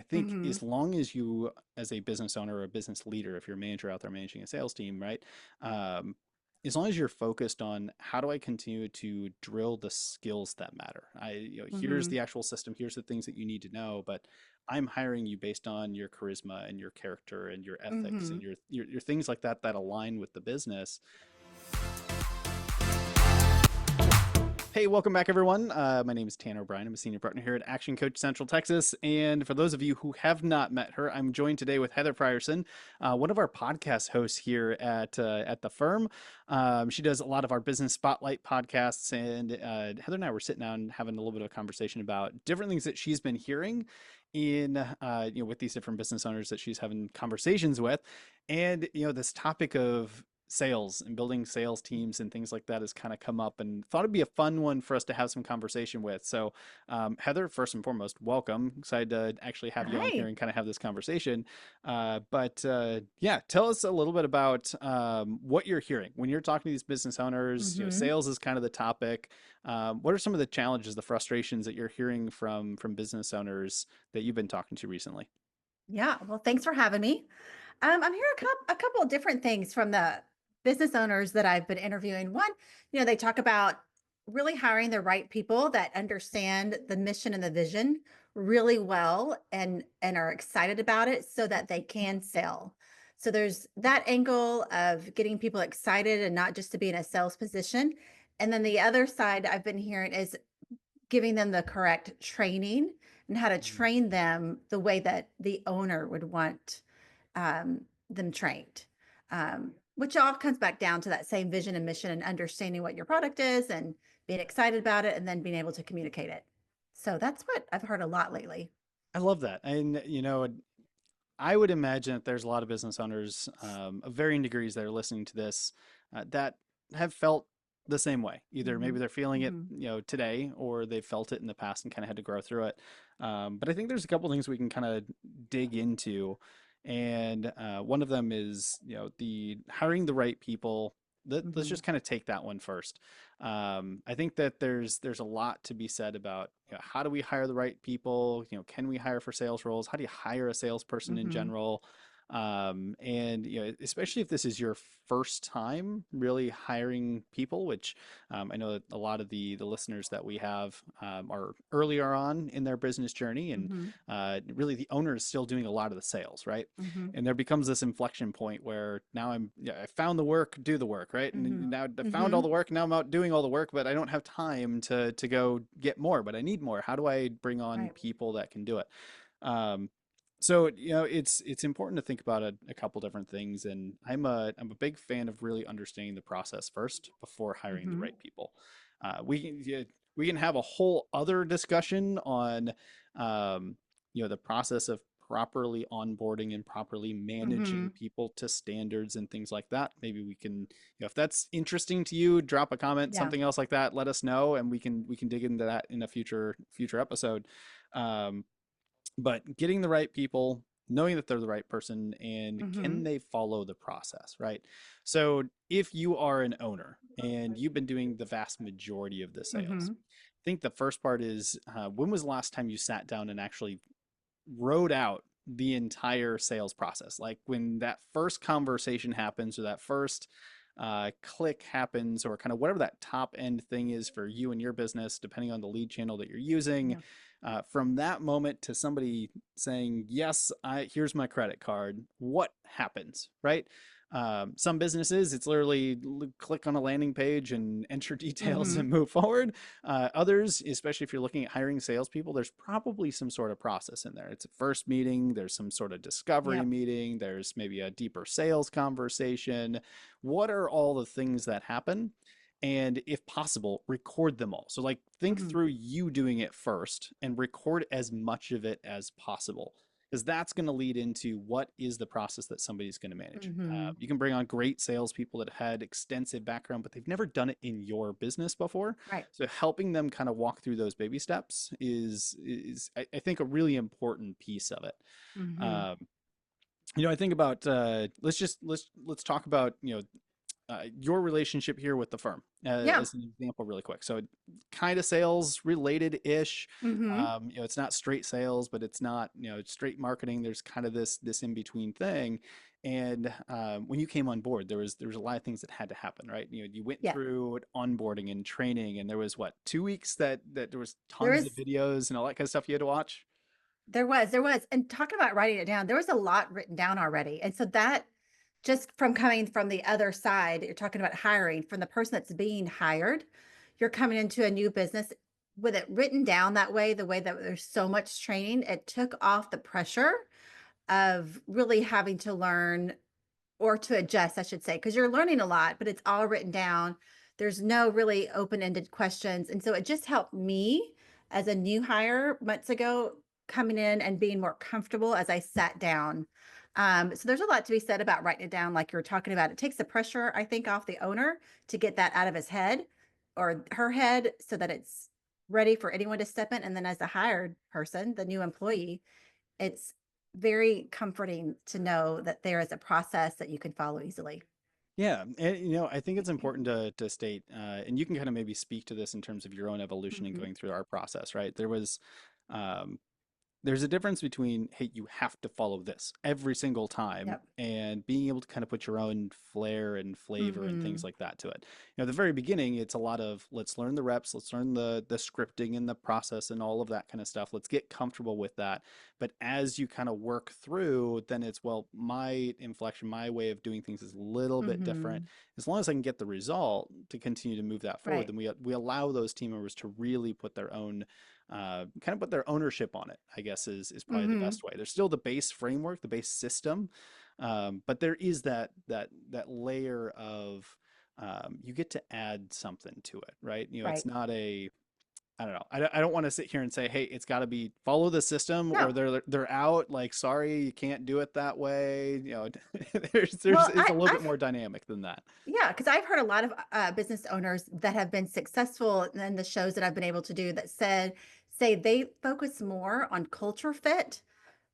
think Mm-hmm. as long as you, as a business owner or a business leader, if you're a manager out there managing a sales team, right? Um, as long as you're focused on how do I continue to drill the skills that matter. Here's Mm-hmm. the actual system, here's the things that you need to know, but I'm hiring you based on your charisma and your character and your ethics Mm-hmm. and your things like that that align with the business. Hey, welcome back, everyone. My name is Tanner O'Brien. I'm a senior partner here at Action Coach Central Texas. And for those of you who have not met her, I'm joined today with Heather Frierson, one of our podcast hosts here at the firm. She does a lot of our business spotlight podcasts, and Heather and I were sitting down having a little bit of a conversation about different things that she's been hearing in with these different business owners that she's having conversations with, and this topic of sales and building sales teams and things like that has kind of come up, and thought it'd be a fun one for us to have some conversation with. So, Heather, first and foremost, welcome. Excited to actually have you on here Hi. and kind of have this conversation. Yeah, tell us a little bit about what you're hearing when you're talking to these business owners. Mm-hmm. Sales is kind of the topic. What are some of the challenges, the frustrations that you're hearing from business owners that you've been talking to recently? Yeah. Well, thanks for having me. I'm hearing a couple of different things from the business owners that I've been interviewing. One, they talk about really hiring the right people that understand the mission and the vision really well and are excited about it so that they can sell. So there's that angle of getting people excited and not just to be in a sales position. And then the other side I've been hearing is giving them the correct training and how to Mhm. train them the way that the owner would want them trained. Which all comes back down to that same vision and mission and understanding what your product is and being excited about it and then being able to communicate it. So that's what I've heard a lot lately. I love that. And, I would imagine that there's a lot of business owners of varying degrees that are listening to this that have felt the same way. Either Mm-hmm. maybe they're feeling it, Mm-hmm. today, or they've felt it in the past and kind of had to grow through it. But I think there's a couple things we can kind of dig into, and one of them is, the hiring the right people. Let's Mm-hmm. just kind of take that one first. I think that there's a lot to be said about, how do we hire the right people? Can we hire for sales roles? How do you hire a salesperson in Mm-hmm. general? And especially if this is your first time really hiring people, which I know that a lot of the listeners that we have are earlier on in their business journey, and Mm-hmm. really the owner is still doing a lot of the sales, right? Mm-hmm. And there becomes this inflection point where now I found the work, do the work, right? Mm-hmm. And now I found Mm-hmm. all the work, now I'm out doing all the work, but I don't have time to go get more, but I need more. How do I bring on Right. people that can do it? Um, so it's important to think about a couple different things, and I'm a big fan of really understanding the process first before hiring the Mm-hmm. right people. We can have a whole other discussion on the process of properly onboarding and properly Mm-hmm. managing people to standards and things like that. Maybe we can, if that's interesting to you, drop a comment, Yeah. something else like that, let us know, and we can dig into that in a future episode. Um, but getting the right people, knowing that they're the right person, and Mm-hmm. can they follow the process, right? So if you are an owner and you've been doing the vast majority of the sales, Mm-hmm. I think the first part is, when was the last time you sat down and actually wrote out the entire sales process? Like when that first conversation happens, or that first click happens, or kind of whatever that top end thing is for you and your business, depending on the lead channel that you're using. Yeah. From that moment to somebody saying, yes, here's my credit card, what happens, right? Some businesses, it's literally click on a landing page and enter details Mm-hmm. and move forward. Others, especially if you're looking at hiring salespeople, there's probably some sort of process in there. It's a first meeting, there's some sort of discovery Yep. meeting, there's maybe a deeper sales conversation. What are all the things that happen? And if possible, record them all. So, like, think Mm-hmm. through you doing it first and record as much of it as possible, because that's going to lead into what is the process that somebody's going to manage. Mm-hmm. You can bring on great salespeople that had extensive background, but they've never done it in your business before. Right. So helping them kind of walk through those baby steps is I think a really important piece of it. Mm-hmm. Um, I think about let's talk about your relationship here with the firm Yeah. as an example, really quick. So, kind of sales related ish. Mm-hmm. It's not straight sales, but it's not straight marketing. There's kind of this in between thing. And when you came on board, there was a lot of things that had to happen, right? You went Yeah. through onboarding and training, and there was what 2 weeks that there was There tons of is videos and all that kind of stuff you had to watch. there was. And talking about writing it down, there was a lot written down already. And so that just from coming from the other side, you're talking about hiring from the person that's being hired, you're coming into a new business with it written down that way, the way that there's so much training, it took off the pressure of really having to learn or to adjust, I should say, because you're learning a lot, but it's all written down. There's no really open-ended questions. And so it just helped me as a new hire months ago coming in and being more comfortable as I sat down. So there's a lot to be said about writing it down, like you're talking about. It takes the pressure, I think, off the owner to get that out of his head or her head so that it's ready for anyone to step in. And then as a hired person, the new employee, it's very comforting to know that there is a process that you can follow easily. Yeah, and I think it's important to state, and you can kind of maybe speak to this in terms of your own evolution and Mhm. going through our process, right? Um, there's a difference between, hey, you have to follow this every single time, Yep. and being able to kind of put your own flair and flavor and things Mhm. like that to it. At the very beginning, it's a lot of let's learn the reps, let's learn the scripting and the process and all of that kind of stuff. Let's get comfortable with that. But as you kind of work through, then it's, well, my inflection, my way of doing things is a little bit different. Mhm. As long as I can get the result to continue to move that forward, Right. then we allow those team members to really put their own kind of put their ownership on it, I guess is probably the Mhm. best way. There's still the base framework, the base system, but there is that layer of you get to add something to it, right? It's Right. not a I don't know. I don't want to sit here and say, hey, it's got to be follow the system or No. they're out. Like, sorry, you can't do it that way. There's Well, it's a little bit more dynamic than that. yeah, because I've heard a lot of business owners that have been successful in the shows that I've been able to do that say they focus more on culture fit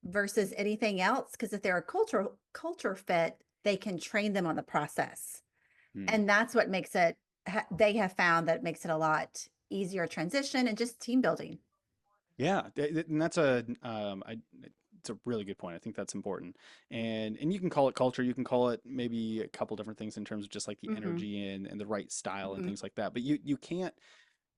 versus anything else. Because if they're a culture fit, they can train them on the process. Hmm. And that's what makes it they have found that it makes it a lot easier transition and just team building. Yeah, and that's it's a really good point. I think that's important. And you can call it culture, you can call it maybe a couple different things in terms of just like the Mhm. energy and the right style and Mhm. things like that. But you can't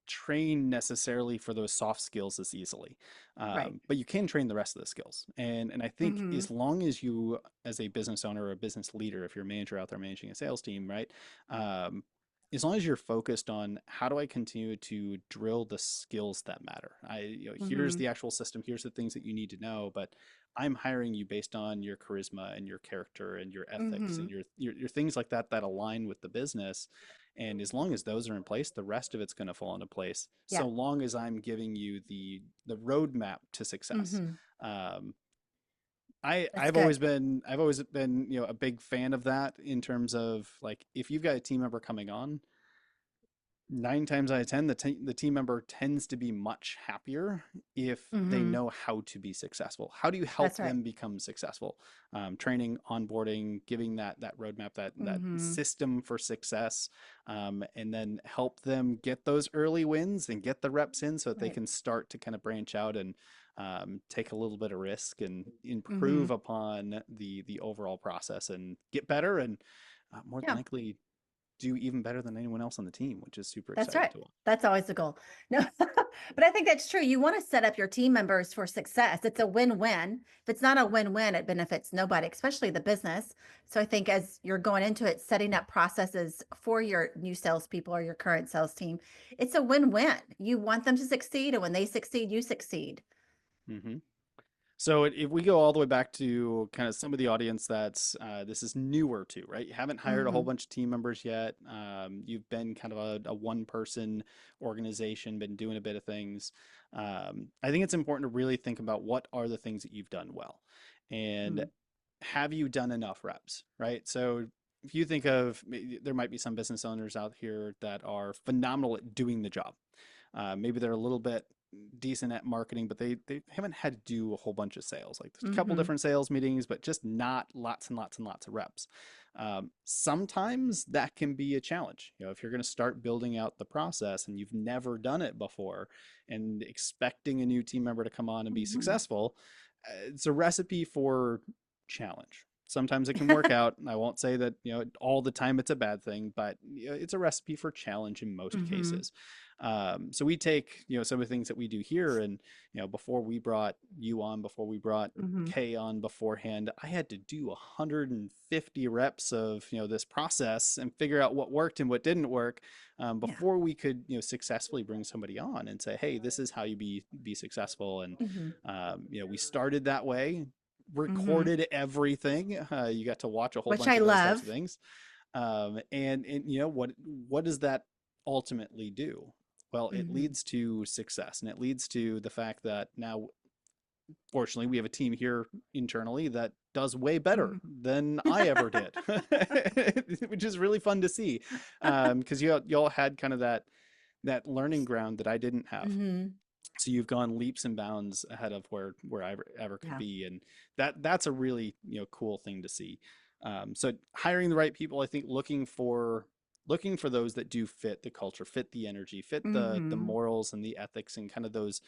train necessarily for those soft skills as easily. Right. But you can train the rest of the skills. And I think as Mhm. long as you, as a business owner or a business leader, if you're a manager out there managing a sales team, right? Um, as long as you're focused on how do I continue to drill the skills that matter. Here's Mhm. the actual system, here's the things that you need to know, but I'm hiring you based on your charisma and your character and your ethics and Mhm. your things like that that align with the business. And as long as those are in place, the rest of it's going to fall into place. Yeah. So long as I'm giving you the roadmap to success. Mhm. Um, I That's I've good. always been I've always been a big fan of that in terms of like if you've got a team member coming on, 9 times out of 10, the team member tends to be much happier if they Mhm. know how to be successful. How do you help That's right. them become successful? Training, onboarding, giving that roadmap, that Mhm. system for success, and then help them get those early wins and get the reps in so that they Right. can start to kind of branch out and take a little bit of risk and improve Mhm. upon the overall process and get better and more than Yeah. likely do even better than anyone else on the team, which is super That's exciting right. to watch. That's always the goal. No, but I think that's true. You want to set up your team members for success. It's a win-win. If it's not a win-win, it benefits nobody, especially the business. So I think as you're going into it, setting up processes for your new salespeople or your current sales team, it's a win-win. You want them to succeed, and when they succeed, you succeed. Hmm. So if we go all the way back to kind of some of the audience that's this is newer to, right? You haven't hired a whole Hmm. bunch of team members yet. You've been kind of a one-person organization, been doing a bit of things. I think it's important to really think about what are the things that you've done well, and have you done enough reps, right? So if you think of, there might be some business owners out here that are phenomenal at doing the job. Maybe they're a little bit decent at marketing, but they haven't had to do a whole bunch of sales. Like there's a couple Mhm. different sales meetings, but just not lots and lots and lots of reps. Sometimes that can be a challenge. If you're going to start building out the process and you've never done it before, and expecting a new team member to come on and be Mhm. successful, it's a recipe for challenge. Sometimes it can work out. I won't say that all the time it's a bad thing, but it's a recipe for challenge in most Mhm. cases. So we take some of the things that we do here, and before we brought you on, before we brought Mhm. Kay on beforehand, I had to do 150 reps of this process and figure out what worked and what didn't work, Yeah. before we could successfully bring somebody on and say, hey, this is how you be successful. And Mhm. we started that way, Mhm. recorded everything. You got to watch a whole Which bunch I of those types of love. things. And what does that ultimately do? Well, it Mhm. leads to success, and it leads to the fact that now, fortunately, we have a team here internally that does way better Mhm. than I ever did, which is really fun to see, because you all had kind of that learning ground that I didn't have. Mhm. So you've gone leaps and bounds ahead of where I ever could Yeah. be, and that's a really cool thing to see. So hiring the right people, I think looking for those that do fit the culture, fit the energy, fit the Mhm. morals and the ethics, and kind of those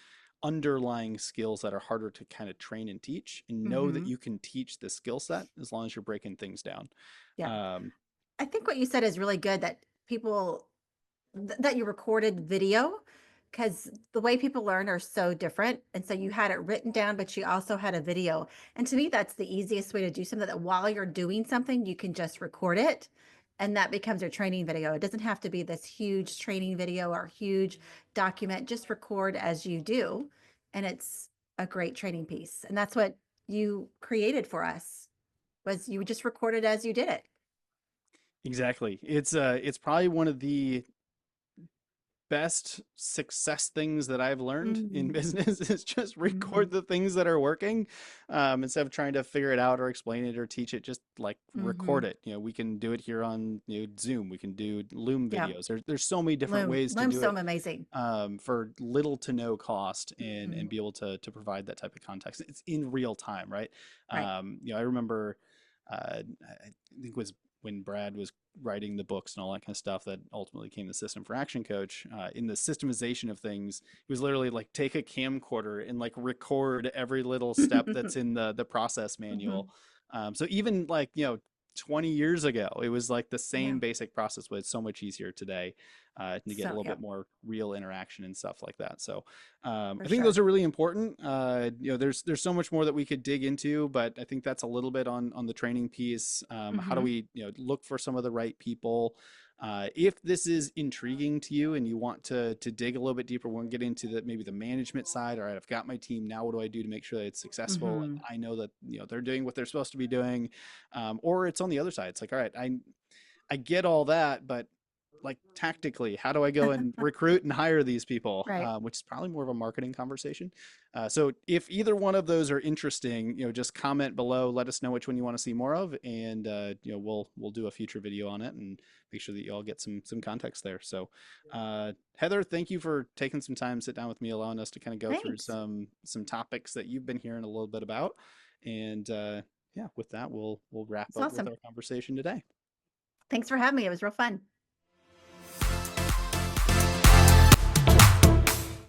underlying skills that are harder to kind of train and teach, and know that Mhm. you can teach the skill set as long as you're breaking things down. Yeah. um, I think what you said is really good, that people that you recorded video, because the way people learn are so different. And so you had it written down, but you also had a video. And to me, that's the easiest way to do something, that while you're doing something, you can just record it. And that becomes your training video. It doesn't have to be this huge training video or huge document. Just record as you do. And it's a great training piece. And that's what you created for us, was you just recorded as you did it. exactly. It's probably one of the best success things that I've learned in Mhm. business is just record Mhm. the things that are working, instead of trying to figure it out or explain it or teach it. Just like record Mhm. it. We can do it here on Zoom. We can do Loom Yeah. videos. There's so many different Loom. ways to Loom's do so it, amazing. for little to no cost, and Mhm. be able to provide that type of context. It's in real time, right? Right. I remember, I think it was when Brad was writing the books and all that kind of stuff that ultimately came the system for Action Coach. In the systemization of things, it was literally like take a camcorder and like record every little step that's in the process manual. Mhm. So even like 20 years ago, it was like the Yeah. same basic process, but it's so much easier today, to get a So, little yeah, bit more real interaction and stuff like that. So for I think those sure. are really important. There's so much more that we could dig into, but I think that's a little bit on the training piece. How do Mhm. we look for some of the right people? If this is intriguing to you and you want to dig a little bit deeper, we'll get into maybe the management side. All right, I've got my team now. What do I do to make sure that it's successful and Mhm. I know that they're doing what they're supposed to be doing? Or it's on the other side. It's like, all right, I get all that, but like tactically, how do I go and recruit and hire these people? Right. Which is probably more of a marketing conversation. So if either one of those are interesting, just comment below. Let us know which one you want to see more of, and we'll do a future video on it and make sure that you all get some context there. So, Heather, thank you for taking some time to sit down with me, allowing us to kind of go through Thanks. some topics that you've been hearing a little bit about. And yeah, with that, we'll wrap It's up with awesome. our conversation today. Thanks for having me. It was real fun.